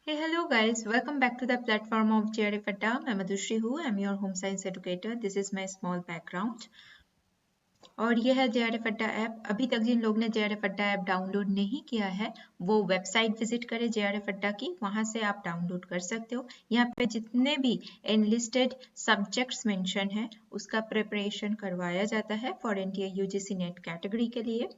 Hey, hello guys. Welcome back to the platform of JRF Adda. मैं मधुश्री हूँ. I'm your home science educator. This is my small background. और ये है JRF Adda app. अभी तक जिन लोग ने JRF Adda ऐप डाउनलोड नहीं किया है वो वेबसाइट विजिट करें JRF Adda की. वहाँ से आप डाउनलोड कर सकते हो. यहाँ पे जितने भी एनलिस्टेड सब्जेक्ट्स मेंशन है उसका प्रिपरेशन करवाया जाता है for NTA UGC net category के लिए.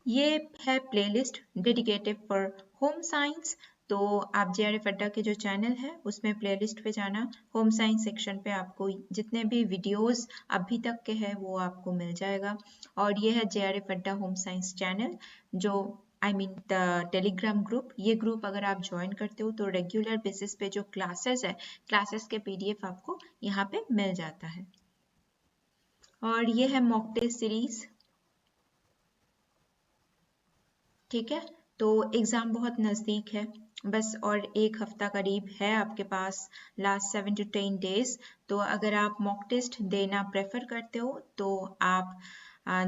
ये है playlist dedicated for home science. तो आप JRF अड्डा के जो चैनल है उसमें प्लेलिस्ट पे जाना. होम साइंस सेक्शन पे आपको जितने भी वीडियोस अभी तक के हैं वो आपको मिल जाएगा. और ये है JRF अड्डा होम साइंस चैनल, जो I mean the Telegram group. ये ग्रुप अगर आप ज्वाइन करते हो तो रेगुलर बेसिस पे जो क्लासेस है, क्लासेस के PDF आपको यहाँ पे मिल जाता है. और ये है मॉक टेस्ट सीरीज. ठीक है, तो एग्ज़ाम बहुत नज़दीक है, बस और एक हफ्ता करीब है आपके पास, लास्ट 7 to 10 डेज. तो अगर आप मॉक टेस्ट देना प्रेफर करते हो तो आप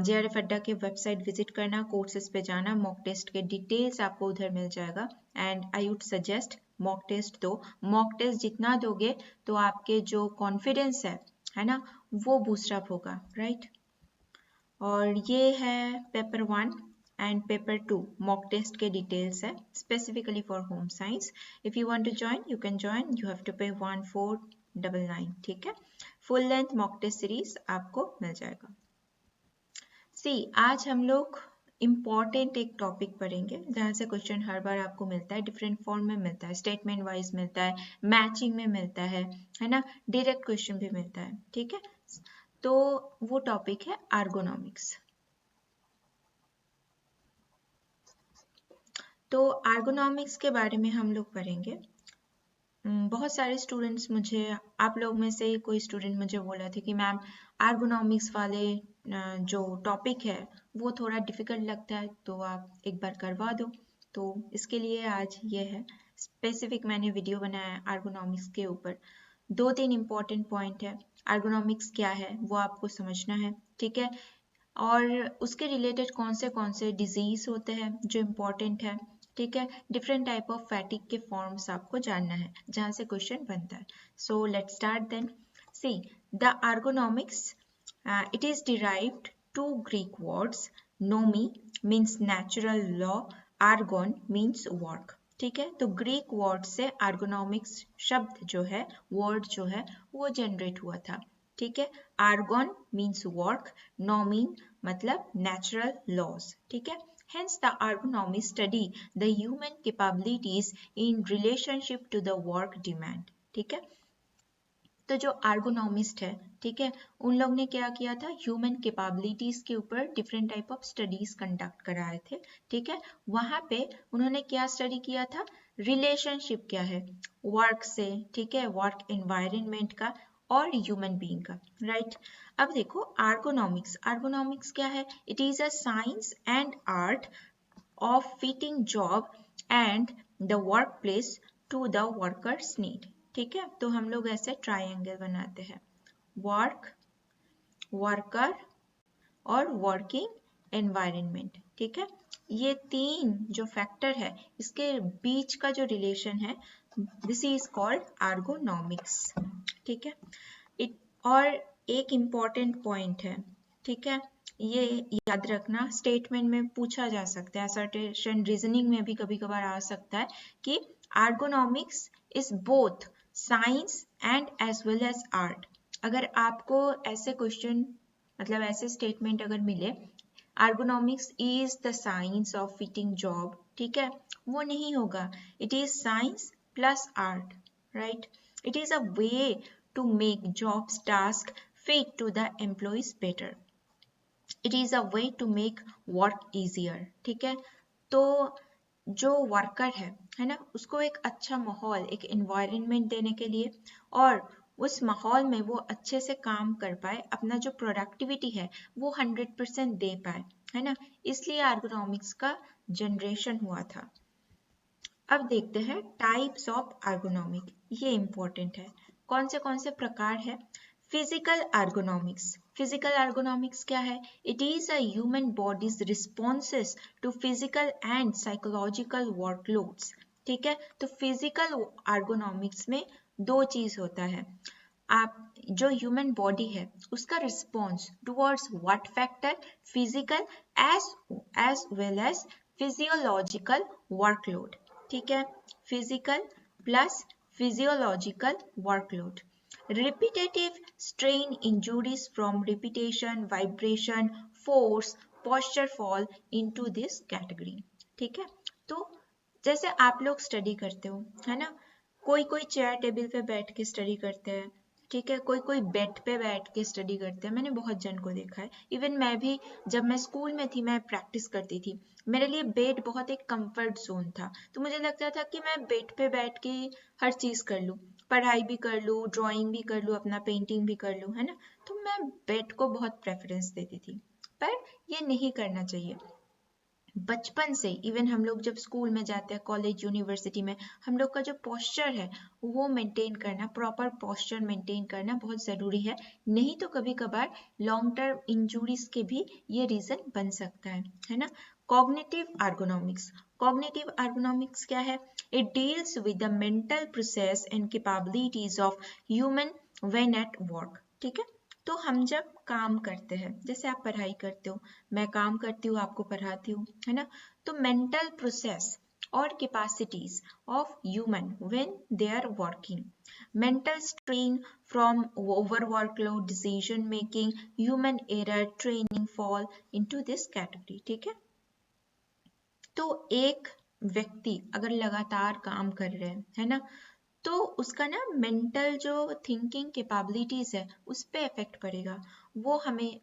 JRF अड्डा के वेबसाइट विजिट करना, कोर्सेज पे जाना, मॉक टेस्ट के डिटेल्स आपको उधर मिल जाएगा. And I would suggest mock test दो. मॉक टेस्ट जितना दोगे तो आपके जो कॉन्फिडेंस है ना, वो बूस्टअप होगा, राइट. और ये है paper 1 and paper 2 mock test के डिटेल्स है specifically for home science. If you want to join you can join. You have to pay 1499. ठीक है, full length mock test series आपको मिल जाएगा. सी, आज हम लोग इम्पॉर्टेंट एक टॉपिक पढ़ेंगे जहाँ से क्वेश्चन हर बार आपको मिलता है, डिफरेंट फॉर्म में मिलता है, स्टेटमेंट वाइज मिलता है, मैचिंग में मिलता है ना, डायरेक्ट क्वेश्चन भी मिलता है. ठीक है, तो वो टॉपिक है आर्गोनॉमिक्स. तो आर्गोनॉमिक्स के बारे में हम लोग पढ़ेंगे. बहुत सारे स्टूडेंट्स मुझे, आप लोग में से कोई स्टूडेंट मुझे बोला था कि मैम आर्गोनॉमिक्स वाले जो टॉपिक है वो थोड़ा डिफ़िकल्ट लगता है, तो आप एक बार करवा दो. तो इसके लिए आज ये है स्पेसिफिक, मैंने वीडियो बनाया है आर्गोनॉमिक्स के ऊपर. 2-3 इम्पॉर्टेंट पॉइंट है. आर्गोनॉमिक्स क्या है वो आपको समझना है, ठीक है. और उसके रिलेटेड कौन से डिजीज होते हैं जो इम्पोर्टेंट है, ठीक है. डिफरेंट टाइप ऑफ फैटिक के फॉर्म्स आपको जानना है जहाँ से क्वेश्चन बनता है. So let's start then. See, the ergonomics, it is derived to Greek words. Nomy means natural law, ergon means work. ठीक है, तो ग्रीक वर्ड से आर्गोनॉमिक्स शब्द जो है, वर्ड जो है, वो जनरेट हुआ था. ठीक है, आर्गोन मीन्स वर्क, नॉमीन मतलब नेचुरल लॉज. ठीक है, hence the ergonomists study the human capabilities in relationship to the work demand. ठीक है, तो जो आर्गोनॉमिस्ट है, ठीक है, उन लोग ने क्या किया था, ह्यूमन कैपेबिलिटीज के ऊपर different type of studies conduct कराए थे. ठीक है, वहां पे उन्होंने क्या स्टडी किया था, रिलेशनशिप क्या है वर्क से, ठीक है, वर्क एनवायरनमेंट का और ह्यूमन बीइंग का, राइट. अब देखो आर्गोनॉमिक्स, आर्गोनॉमिक्स क्या है, it is a science and art of fitting job and the workplace to the workers need. ठीक है, तो हम लोग ऐसे ट्राइंगल बनाते हैं, वर्क, वर्कर और वर्किंग एनवायरनमेंट. ठीक है, ये तीन जो फैक्टर है इसके बीच का जो रिलेशन है, दिस इज कॉल्ड आर्गोनॉमिक्स. ठीक है, इट, और एक इम्पॉर्टेंट पॉइंट है, ठीक है, ये याद रखना, स्टेटमेंट में पूछा जा सकता है, असर्टेशन रीजनिंग में भी कभी कभार आ सकता है कि ergonomics is both science and as well as art. अगर आपको ऐसे क्वेश्चन, मतलब ऐसे स्टेटमेंट अगर मिले, ergonomics is the science of fitting job, ठीक है, वो नहीं होगा. It is science plus art, right. It is a way to make jobs task fit to the employees better. It is a way to make work easier. ठीक है, तो जो worker है ना, उसको एक अच्छा माहौल, एक एनवायरनमेंट देने के लिए, और उस माहौल में वो अच्छे से काम कर पाए, अपना जो प्रोडक्टिविटी है वो 100% दे पाए, है ना, इसलिए आर्गोनॉमिक्स का जनरेशन हुआ था. अब देखते हैं टाइप्स ऑफ आर्गोनॉमिक, ये इंपॉर्टेंट है. कौन से प्रकार है. फिजिकल आर्गोनॉमिक्स. फिजिकल आर्गोनॉमिक्स क्या है, it is a human body's responses to physical and psychological workloads. ठीक है। तो फिजिकल आर्गोनॉमिक्स में दो चीज होता है, आप जो ह्यूमन बॉडी है उसका response towards what factor, physical as well as physiological workload, ठीक है। Physical plus physiological workload, repetitive strain injuries from repetition, vibration, force, posture fall into this category, ठीक है। तो जैसे आप लोग स्टडी करते हो, है ना, कोई कोई चेयर टेबल पे बैठ के स्टडी करते हैं, ठीक है, कोई कोई बेड पे बैठ के स्टडी करते हैं, मैंने बहुत जन को देखा है। इवन मैं भी जब मैं स्कूल में थी मैं प्रैक्टिस करती थी, मेरे लिए बेड बहुत एक कंफर्ट जोन था, तो मुझे लगता था कि मैं बेड पे बैठ के हर चीज़ कर लूँ, पढ़ाई भी कर लूँ, ड्राइंग भी कर लूँ, अपना पेंटिंग भी कर लूँ, है ना। तो मैं बेड को बहुत प्रेफरेंस देती थी, पर ये नहीं करना चाहिए। बचपन से इवन हम लोग जब स्कूल में जाते हैं, कॉलेज यूनिवर्सिटी में, हम लोग का जो पोस्चर है वो मेंटेन करना, प्रॉपर पोस्चर मेंटेन करना बहुत ज़रूरी है, नहीं तो कभी कभार लॉन्ग टर्म इंजुरीज के भी ये रीज़न बन सकता है ना। कॉग्निटिव आर्गोनॉमिक्स, कॉग्निटिव आर्गोनॉमिक्स क्या है? It deals with the mental process and capabilities of human when at work, ठीक है। तो हम जब काम करते हैं, जैसे आप पढ़ाई करते हो, मैं काम करती हूँ, आपको पढ़ाती हूँ, है ना, तो मेंटल प्रोसेस और capacities of human when they are working, mental strain from over workload, decision making, human error, training fall into this category, ठीक है। तो एक व्यक्ति अगर लगातार काम कर रहे हैं, है ना, तो उसका ना मेंटल जो थिंकिंग कैपेबिलिटीज है उस पर इफेक्ट पड़ेगा, वो हमें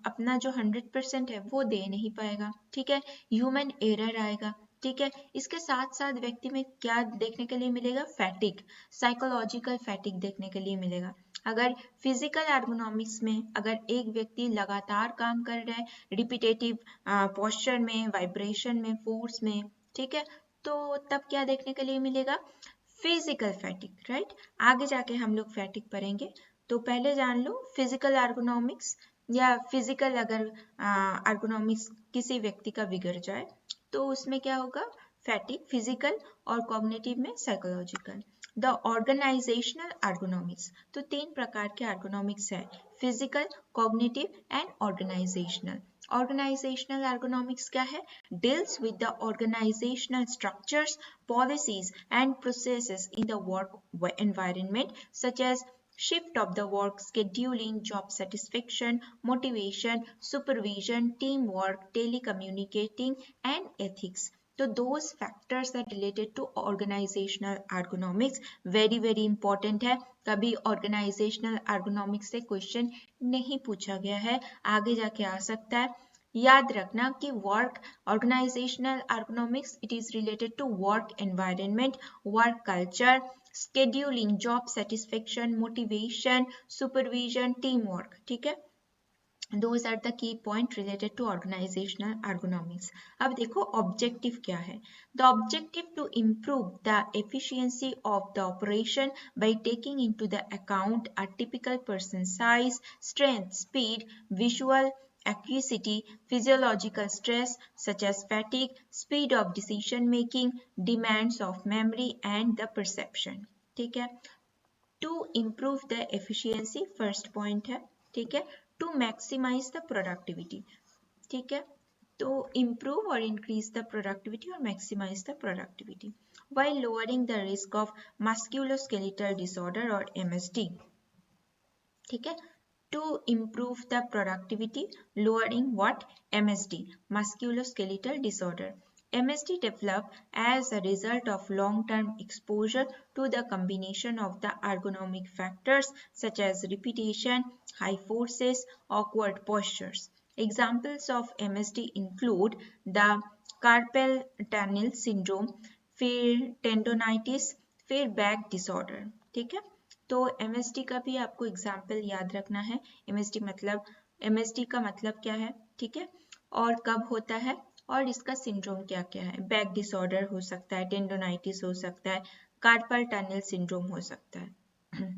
अपना जो 100% है वो दे नहीं पाएगा, ठीक है। ह्यूमन एरर आएगा, ठीक है। इसके साथ साथ व्यक्ति में क्या देखने के लिए मिलेगा? फैटिक, साइकोलॉजिकल फैटिक देखने के लिए मिलेगा। अगर फिजिकल एर्गोनॉमिक्स में अगर एक व्यक्ति लगातार काम कर रहा है, रिपीटेटिव पोस्चर में, वाइब्रेशन में, फोर्स में, ठीक है, तो तब क्या देखने के लिए मिलेगा? Physical fatigue, right. आगे जाके हम लोग फैटिक पढ़ेंगे, तो पहले जान लो फिजिकल एर्गोनॉमिक्स, या फिजिकल अगर एर्गोनॉमिक्स किसी व्यक्ति का बिगड़ जाए तो उसमें क्या होगा? फैटिक फिजिकल, और कॉग्निटिव में साइकोलॉजिकल। द ऑर्गेनाइजेशनल एर्गोनॉमिक्स, तो तीन प्रकार के एर्गोनॉमिक्स है, physical, cognitive and organisational. Organisational ergonomics क्या है? deals with the organizational structures, policies and processes in the work environment, such as shift of the work, scheduling, job satisfaction, motivation, supervision, teamwork, telecommunicating and ethics. So those factors are related to organizational ergonomics, very important है। कभी organizational ergonomics से question नहीं पूछा गया है, आगे जाके आ सकता है। याद रखना कि work organisational ergonomics, it is related to work environment, work culture, scheduling, job satisfaction, motivation, supervision, teamwork, ठीक है। Those are the key point related to organizational ergonomics. अब देखो objective क्या है? The objective to improve the efficiency of the operation by taking into the account a typical person size, strength, speed, visual acuity, physiological stress such as fatigue, speed of decision making, demands of memory and the perception, ठीक है। To improve the efficiency first point है, ठीक है। To maximise the productivity, ठीक है। तो improve और increase the productivity और maximise the productivity while lowering the risk of musculoskeletal disorder or MSD, ठीक है। To improve the productivity, lowering what? MSD, musculoskeletal disorder. MSD develop as a result of long-term exposure to the combination of the ergonomic factors such as repetition, high forces, awkward postures. Examples of MSD include the carpal tunnel syndrome, फिर tendonitis, फिर back disorder, ठीक है। तो MSD का भी आपको example याद रखना है। MSD का मतलब क्या है, ठीक है, और कब होता है, और इसका सिंड्रोम क्या क्या है। बैक डिसऑर्डर हो सकता है, टेंडोनाइटिस हो सकता है, कार्पल टनल सिंड्रोम हो सकता है।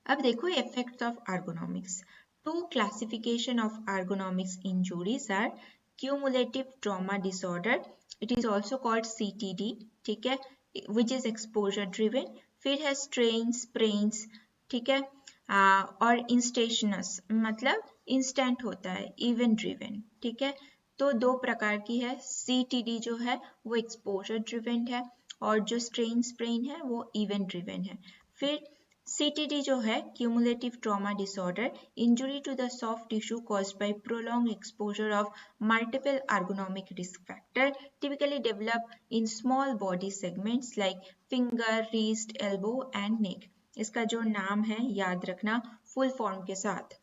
अब देखो effects of ergonomics. Two classification of ergonomics injuries are cumulative trauma disorder, it is also called CTD, ठीक है, विच इज एक्सपोजर ड्रिवन। फिर है स्ट्रेन स्प्रेन्स, ठीक है, और इंस्टेशनस मतलब इंस्टेंट होता है, इवेंट ड्रिवन, ठीक है। तो दो प्रकार की है, CTD जो है वो एक्सपोजर ड्रिवन है और जो स्ट्रेन स्प्रेन है वो इवेंट ड्रिवन है। फिर CTD जो है cumulative trauma disorder, injury to the soft tissue caused by prolonged exposure of multiple ergonomic risk factor, typically develop in small body segments like finger, wrist, elbow and neck। इसका जो नाम है याद रखना फुल फॉर्म के साथ।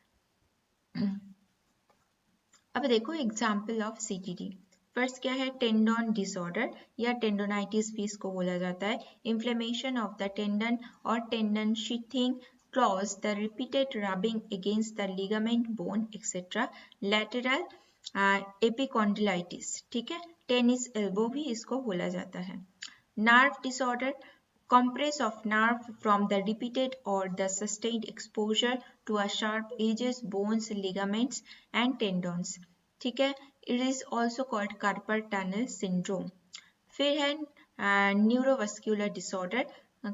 अब देखो एग्जाम्पल ऑफ CTD। फर्स्ट क्या है, टेंडन डिसऑर्डर या टेंडोनाइटिस भी इसको बोला जाता है। इन्फ्लेमेशन ऑफ द टेंडन और टेंडन शीथिंग क्लॉज the repeated rubbing against the ligament bone etcetera. Lateral epicondylitis, ठीक है, टेनिस एल्बो भी इसको बोला जाता है। Nerve disorder, compress of nerve from the repeated or the sustained exposure to a sharp edges, bones, ligaments and tendons, ठीक है। It is also called carpal tunnel syndrome। फिर है neurovascular disorder,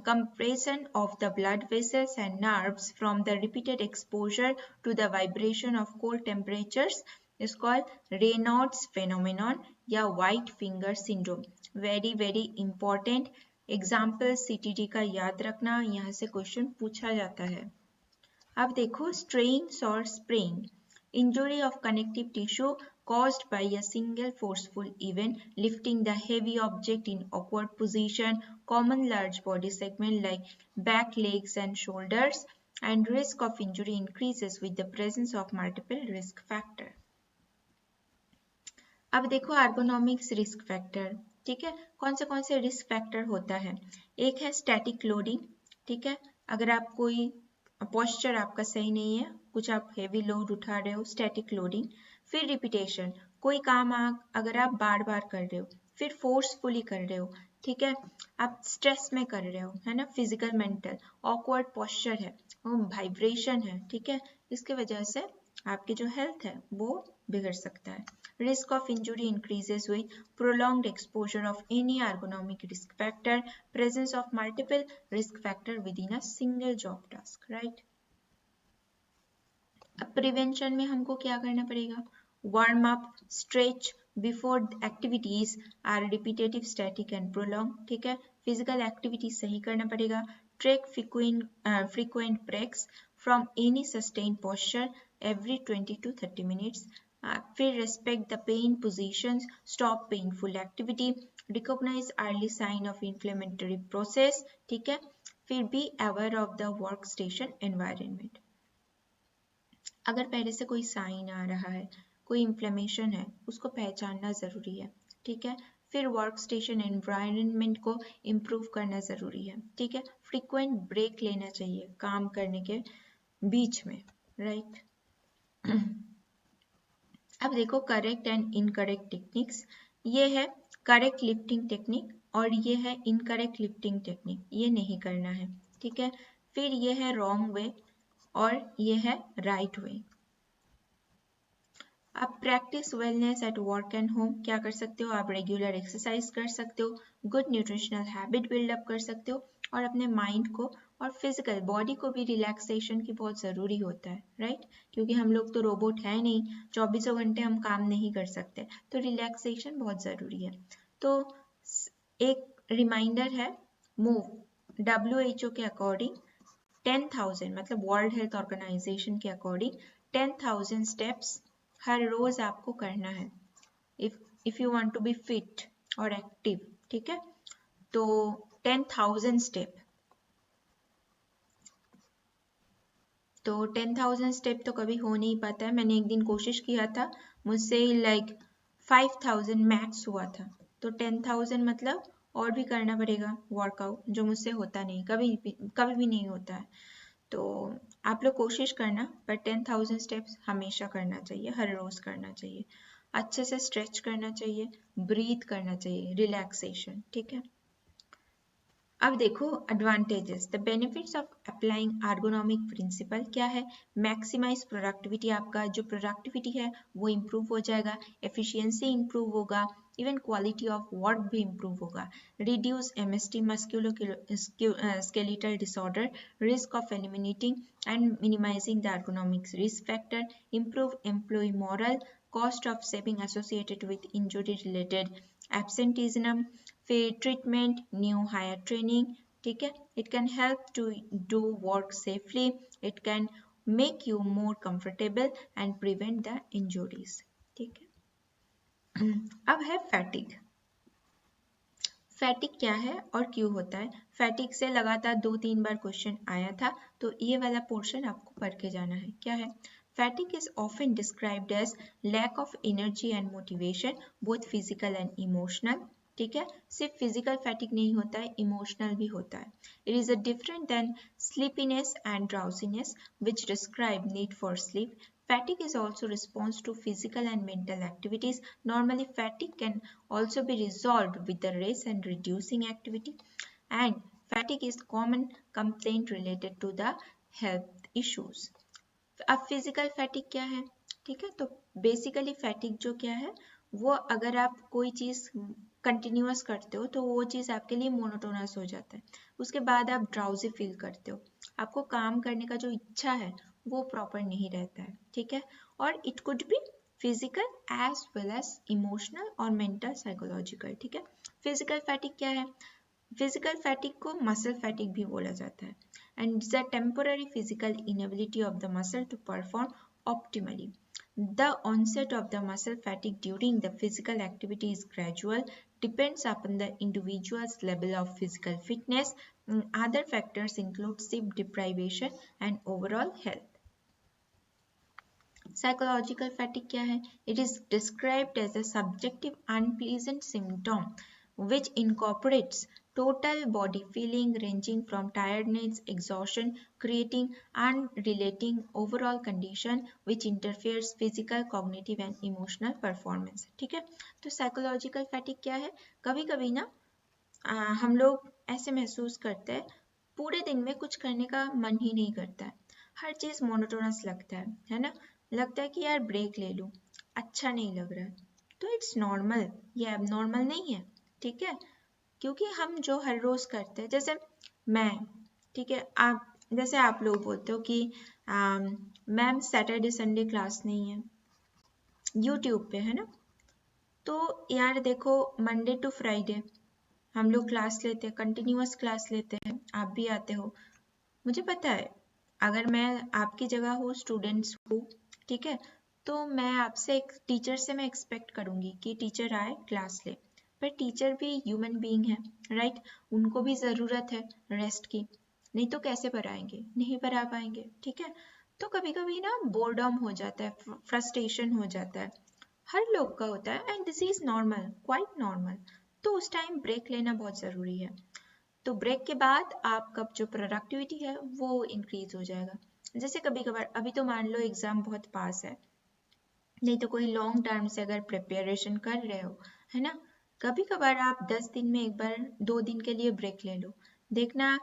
compression of the blood vessels and nerves from the repeated exposure to the vibration of cold temperatures is called Raynaud's phenomenon या white finger syndrome। very very important example CTD का याद रखना, यहाँ से question पूछा जाता है। अब देखो स्ट्रेन्स और sprain, injury of connective tissue caused by a single forceful event, lifting the heavy object in awkward position, common large body segment like back, legs and shoulders, and risk of injury increases with the presence of multiple risk factor। अब देखो ergonomics risk factor, ठीक है, कौन से risk factor होता है। एक है स्टैटिक लोडिंग, ठीक है, अगर आप कोई पोस्चर आपका सही नहीं है, कुछ आप हेवी लोड उठा रहे हो, स्टैटिक लोडिंग। फिर रिपीटेशन, कोई काम अगर आप बार बार कर रहे हो, फिर फोर्सफुली कर रहे हो, ठीक है, आप स्ट्रेस में कर रहे हो, है ना, फिजिकल मेंटल, ऑकवर्ड पोस्चर है, वाइब्रेशन है, ठीक है, इसके वजह से आपकी जो हेल्थ है वो बिगड़ सकता है। Risk of injury increases with prolonged exposure of any ergonomic risk factor, presence of multiple risk factor within a single job task, right? अब प्रिवेंशन में हमको क्या करना पड़ेगा, warm up, stretch before activities are repetitive, static and prolong, ठीक है, physical activity सही करना पड़ेगा। Take frequent breaks from any sustained posture every 20 to 30 minutes। फिर respect the pain positions, stop painful activity, recognize early sign of inflammatory process, ठीक है, फिर be aware of the workstation environment। अगर पहले से कोई साइन आ रहा है, कोई इन्फ्लेमेशन है, उसको पहचानना ज़रूरी है, ठीक है। फिर वर्क स्टेशन एनवायरनमेंट को इम्प्रूव करना ज़रूरी है, ठीक है। फ्रीक्वेंट ब्रेक लेना चाहिए काम करने के बीच में, राइट। अब देखो करेक्ट एंड इनकरेक्ट टेक्निक्स, ये है करेक्ट लिफ्टिंग टेक्निक और ये है इनकरेक्ट लिफ्टिंग टेक्निक, ये नहीं करना है, ठीक है। फिर ये है रॉन्ग वे और ये है राइट वे। आप practice wellness at work and home क्या कर सकते हो, आप रेगुलर एक्सरसाइज कर सकते हो, गुड न्यूट्रिशनल हैबिट बिल्डअप कर सकते हो और अपने माइंड को और फिजिकल बॉडी को भी रिलैक्सेशन की बहुत ज़रूरी होता है, राइट, क्योंकि हम लोग तो रोबोट है नहीं, 24 घंटे हम काम नहीं कर सकते, तो रिलैक्सेशन बहुत ज़रूरी है। तो एक रिमाइंडर है, मूव WHO के अकॉर्डिंग 10,000 मतलब वर्ल्ड हेल्थ ऑर्गेनाइजेशन के अकॉर्डिंग 10,000 स्टेप्स हर रोज आपको करना है if you want to be fit और एक्टिव, ठीक है। तो 10,000 स्टेप, तो 10,000 स्टेप तो कभी हो नहीं पाता है। मैंने एक दिन कोशिश किया था, मुझसे लाइक 5,000 मैक्स हुआ था, तो 10,000 मतलब और भी करना पड़ेगा वर्कआउट, जो मुझसे होता नहीं, कभी भी नहीं होता है। तो आप लोग कोशिश करना, पर 10,000 स्टेप्स हमेशा करना चाहिए, हर रोज करना चाहिए, अच्छे से स्ट्रेच करना चाहिए, ब्रीथ करना चाहिए, रिलैक्सेशन, ठीक है। अब देखो advantages, the benefits of applying ergonomic principle क्या है? मैक्सिमाइज प्रोडक्टिविटी, आपका जो प्रोडक्टिविटी है वो इम्प्रूव हो जाएगा, एफिशिएंसी इम्प्रूव होगा, इवन क्वालिटी ऑफ वर्क भी इम्प्रूव होगा, reduce MST musculoskeletal disorder, risk of eliminating and minimising the ergonomic risk factor, improve employ moral, cost of saving associated with injury related absenteeism, फिर treatment, new hire training, ठीक है, it can help to do work safely, it can make you more comfortable and prevent the injuries, ठीक है। अब है fatigue. फैटिक क्या है और क्यों होता है? फैटिक से लगातार 2-3 बार क्वेश्चन आया था, तो ये वाला पोर्शन आपको पढ़ के जाना है। क्या है? Fatigue is often described as lack of energy and motivation, both physical and emotional, ठीक है। सिर्फ फिजिकल फैटिक नहीं होता है, इमोशनल भी होता है। It is a different then sleepiness and drowsiness which describe need for sleep. Fatigue is also response to physical and mental activities. Normally, fatigue can also be resolved with the rest and reducing activity. And fatigue is common complaint related to the health issues. अब physical फैटिक क्या है? ठीक है, तो basically फैटिक जो क्या है, वो अगर आप कोई चीज़ कंटिन्यूअस करते हो तो वो चीज़ आपके लिए मोनोटोनस हो जाता है, उसके बाद आप ड्राउजी फील करते हो, आपको काम करने का जो इच्छा है वो प्रॉपर नहीं रहता है, ठीक है। और it could be physical as well as emotional और मेंटल साइकोलॉजिकल, ठीक है। फिजिकल फैटिक क्या है? फिजिकल फैटिक को मसल फैटिक भी बोला जाता है, and it's a temporary physical inability of the muscle to perform optimally. The onset of the muscle fatigue during the physical activity is gradual, depends upon the individual's level of physical fitness. Other factors include sleep deprivation and overall health. Psychological fatigue क्या है? It is described as a subjective unpleasant symptom which incorporates total body feeling ranging from tiredness, exhaustion, creating unrelating overall condition which interferes physical, cognitive and emotional performance. ठीक है, तो psychological fatigue क्या है? कभी कभी ना हम लोग ऐसे महसूस करते हैं पूरे दिन में कुछ करने का मन ही नहीं करता है, हर चीज़ मोनोटोनस लगता है ना, लगता है कि यार ब्रेक ले लूँ, अच्छा नहीं लग रहा है, तो इट्स नॉर्मल, ये अब नॉर्मल नहीं है, ठीक है। क्योंकि हम जो हर रोज़ करते हैं, जैसे मैं, ठीक है, आप जैसे आप लोग बोलते हो कि मैम सैटरडे संडे क्लास नहीं है यूट्यूब पे, है ना, तो यार देखो मंडे टू फ्राइडे हम लोग क्लास लेते हैं, कंटिन्यूअस क्लास लेते हैं, आप भी आते हो, मुझे पता है अगर मैं आपकी जगह हूँ, स्टूडेंट्स हूँ, ठीक है, तो मैं आपसे एक टीचर से मैं एक्सपेक्ट करूँगी कि टीचर आए क्लास ले, पर टीचर भी ह्यूमन बीइंग है, राइट, उनको भी ज़रूरत है रेस्ट की, नहीं तो कैसे पढ़ाएंगे, नहीं पढ़ा पाएंगे, ठीक है। तो कभी कभी ना बोर्डम हो जाता है, फ्रस्ट्रेशन हो जाता है, हर लोग का होता है, and this is normal, quite normal, तो उस टाइम ब्रेक लेना बहुत ज़रूरी है। तो ब्रेक के बाद आपका जो प्रोडक्टिविटी है वो इंक्रीज हो जाएगा। जैसे कभी कभार, अभी तो मान लो एग्ज़ाम बहुत पास है, नहीं तो कोई लॉन्ग टर्म से अगर प्रिपरेशन कर रहे हो, है ना, कभी कभार आप 10 दिन में एक बार 2 दिन के लिए ब्रेक ले लो, देखना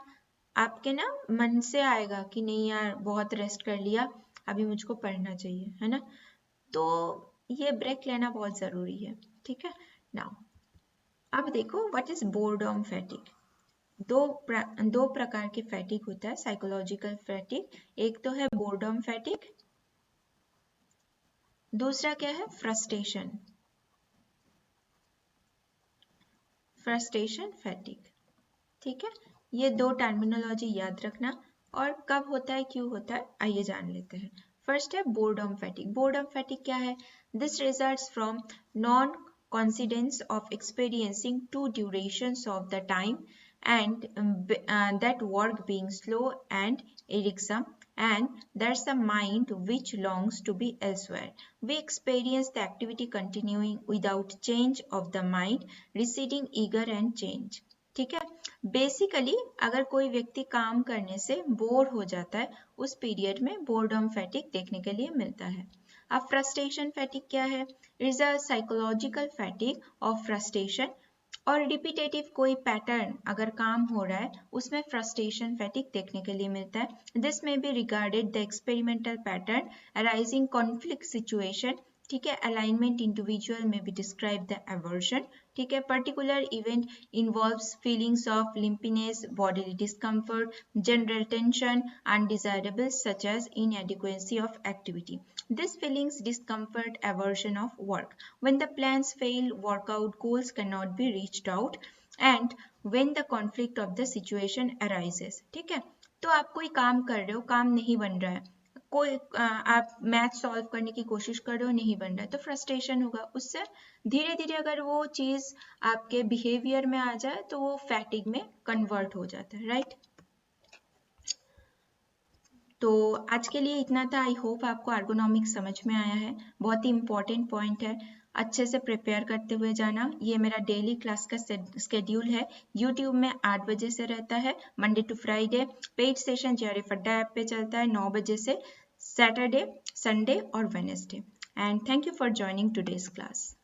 आपके ना मन से आएगा कि नहीं यार बहुत रेस्ट कर लिया, अभी मुझको पढ़ना चाहिए, है ना, तो ये ब्रेक लेना बहुत ज़रूरी है, ठीक है। नाउ अब देखो व्हाट इज बोर्डम फैटिक। दो प्रकार के फैटिक होता है, साइकोलॉजिकल फैटिक, एक तो है बोर्डम फैटिक, दूसरा क्या है, फ्रस्ट्रेशन फैटिक, ठीक है। ये दो टर्मिनोलॉजी याद रखना, और कब होता है, क्यों होता है, आइए जान लेते हैं। फर्स्ट है बोर्डम फैटिक। बोर्डम फैटिक क्या है? This results from non coincidence of experiencing two durations of the time and that work being slow and irksome, and there's a mind which longs to be elsewhere. We experience the activity continuing without change of the mind, receding eager and change. ठीक है, basically अगर कोई व्यक्ति काम करने से bore हो जाता है, उस पीरियड में बोर्डम फैटिक देखने के लिए मिलता है। अब फ्रस्ट्रेशन फैटिक क्या है? It is a psychological फैटिक of frustration और रिपीटेटिव कोई पैटर्न अगर काम हो रहा है उसमें फ्रस्ट्रेशन फैटिक देखने के लिए मिलता है। This may be regarded the experimental pattern arising conflict situation, ठीक है। Alignment individual may be describe the aversion, ठीक है। Particular event involves feelings of limpness, bodily discomfort, general tension, undesirables such as inadequacy of activity. These feelings discomfort aversion of work. When the plans fail, workout goals cannot be reached out and when the conflict of the situation arises, ठीक है। तो आप कोई काम कर रहे हो, काम नहीं बन रहा है, कोई आप मैथ सॉल्व करने की कोशिश कर रहे हो, नहीं बन रहा है, तो फ्रस्ट्रेशन होगा। उससे धीरे धीरे अगर वो चीज़ आपके बिहेवियर में आ जाए तो वो फैटिग में कन्वर्ट हो जाता है, राइट। तो आज के लिए इतना था। आई होप आपको एर्गोनॉमिक्स समझ में आया है। बहुत ही इंपॉर्टेंट पॉइंट है, अच्छे से प्रिपेयर करते हुए जाना। ये मेरा डेली क्लास का स्केड्यूल है, यूट्यूब में 8 बजे से रहता है, Monday to Friday. Paid session JRF Adda app पे चलता है 9 बजे से, सैटरडे, संडे और Wednesday. And thank you for joining today's class.